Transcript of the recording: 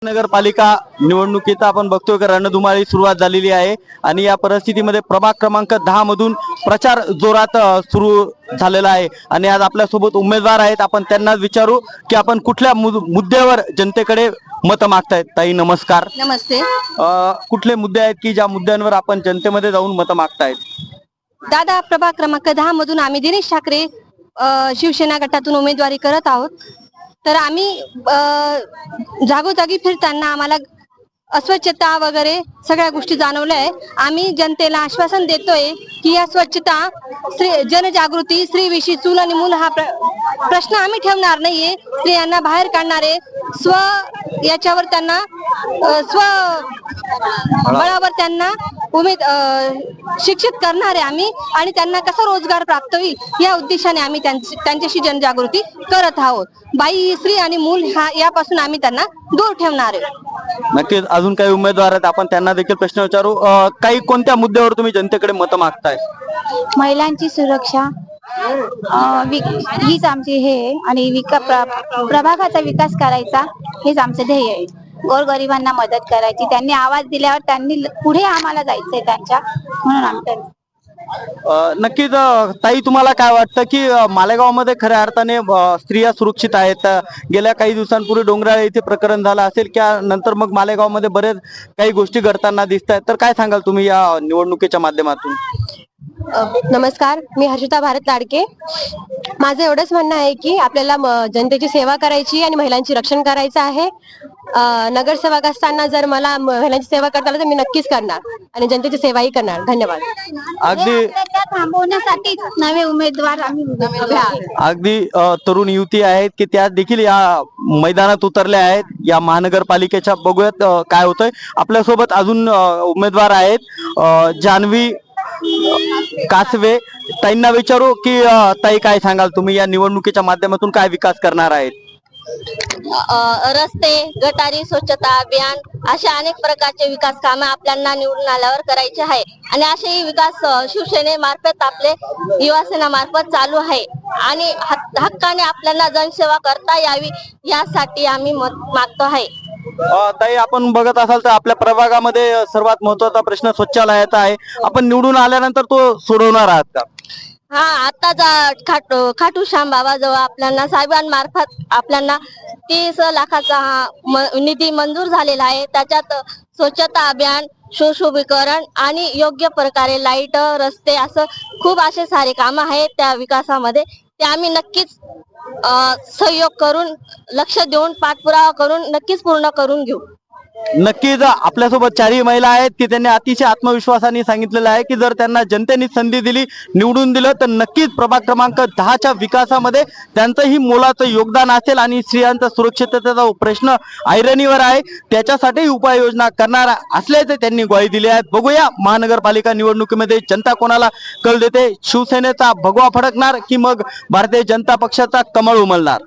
नगरपालिका निवडणुकीचा आपण बघतोय की रणधुमाळी सुरुवात झालेली आहे आणि या परिस्थितीमध्ये प्रभाग क्रमांक 10 मधून प्रचार जोरात सुरू झालेला आहे आणि आज आपल्या सोबत उमेदवार आहेत. आपण त्यांना विचारू की आपण कुठल्या मुद्द्यावर जनतेकडे मत मागतायत. ताई नमस्कार. नमस्ते. कुठले मुद्दे आहेत की ज्या मुद्द्यांवर आपण जनतेमध्ये जाऊन मत मागतायत? दादा, प्रभाग क्रमांक 10 मधून आम्ही दिनेश ठाकरे शिवसेना गटातून उमेदवारी करत आहोत. तर आम्ही जागोजागी फिरताना आम्हाला अस्वच्छता वगैरे सगळ्या गोष्टी जाणवल्या आहे. आम्ही जनतेला आश्वासन देतोय की या स्वच्छता, जनजागृती, स्त्रीविषयी चूल आणि मूल हा प्रश्न आम्ही ठेवणार नाहीये. स्त्रियांना बाहेर काढणारे, याच्यावर त्यांना स्व बळावर त्यांना शिक्षित करणारे आम्ही आणि त्यांना कसा रोजगार प्राप्त होईल या उद्देशाने आम्ही त्यांच्याशी जनजागृती करत आहोत. बाई, स्त्री आणि मूल यापासून आम्ही त्यांना दूर ठेवणार आहे. नक्कीच अजून काही उमेदवार आहेत, आपण त्यांना देखील प्रश्न विचारू. काही कोणत्या मुद्द्यावर तुम्ही जनतेकडे मत मागताय? महिलांची सुरक्षा हीच आमची हे आणि प्रभागाचा विकास करायचा हेच आमचं ध्येय आहे. गोरगरिबांना मदत करायची. त्यांनी आवाज दिल्यावर त्यांनी पुढे आम्हाला जायचंय त्यांच्या, म्हणून आम्ही नक्कीच. ताई, तुम्हाला काय वाटतं की मालेगावमध्ये खऱ्या अर्थाने स्त्रिया सुरक्षित आहेत? गेल्या काही दिवसांपूर्वी डोंगराळे येथे प्रकरण झालं असेल, त्या नंतर मग मालेगावमध्ये बरेच काही गोष्टी घडताना दिसत आहेत. तर काय सांगाल तुम्ही या निवडणुकीच्या माध्यमातून? नमस्कार, मी हर्षिता भारत लाडके. माझं एवढंच म्हणणं आहे की आपल्याला जनतेची सेवा करायची आणि महिलांची रक्षण करायचं आहे. नगरसेवक असताना जर मला महिलांची सेवा करता आलं तर मी नक्कीच करणार आणि जनतेची सेवाही करणार. धन्यवाद. अगदी थांबवण्यासाठी नवे उमेदवार अगदी तरुण युवती आहेत की त्या देखील या मैदानात उतरल्या आहेत या महानगरपालिकेच्या. बघूयात काय होतंय. आपल्यासोबत अजून उमेदवार आहेत. जान्हवी कासवे. ताईंना विचारू की ताई, काय सांगाल तुम्ही या निवडणुकीच्या माध्यमातून काय विकास करणार आहेत? रस्ते, गटारी, स्वच्छता अभियान अशा अनेक प्रकारचे विकास कामे आपल्याला निवडून आल्यावर करायचे आहे आणि असेही विकास शिवसेनेमार्फत, आपले युवासेना मार्फत चालू आहे आणि हक्काने आपल्याला जनसेवा करता यावी यासाठी आम्ही मत मागतो आहे. ताई, आपण बघत असाल तर आपल्या प्रभागामध्ये सर्वात महत्वाचा प्रश्न स्वच्छालयाचा आहे. आपण निवडून आल्यानंतर तो सोडवणार आहात का? हा, आता खाटू श्याम बाबा जवळ आपल्याला साहेबांमार्फत आपल्याला 30 लाखाचा निधी मंजूर झालेला आहे. त्याच्यात स्वच्छता अभियान, सुशोभीकरण आणि योग्य प्रकारे लाईट, रस्ते असं खूप असे सारे काम आहेत त्या विकासामध्ये. ते आम्ही नक्कीच सहयोग करून, लक्ष देऊन, पाठपुरावा करून नक्कीच पूर्ण करून घेऊ. नक्कीच. आपल्यासोबत 4ही महिला आहेत की त्यांनी अतिशय आत्मविश्वासाने सांगितलेलं आहे की जर त्यांना जनतेने संधी दिली, निवडून दिलं तर नक्कीच प्रभाग क्रमांक 10च्या विकासामध्ये त्यांचंही मोलाचं योगदान असेल आणि स्त्रियांचा सुरक्षिततेचा प्रश्न ऐरणीवर आहे त्याच्यासाठी उपाययोजना करणार असल्याचे त्यांनी ग्वाही दिली आहे. बघूया महानगरपालिका निवडणुकीमध्ये जनता कोणाला कल देते. शिवसेनेचा भगवा फडकणार की मग भारतीय जनता पक्षाचा कमळ उमलणार?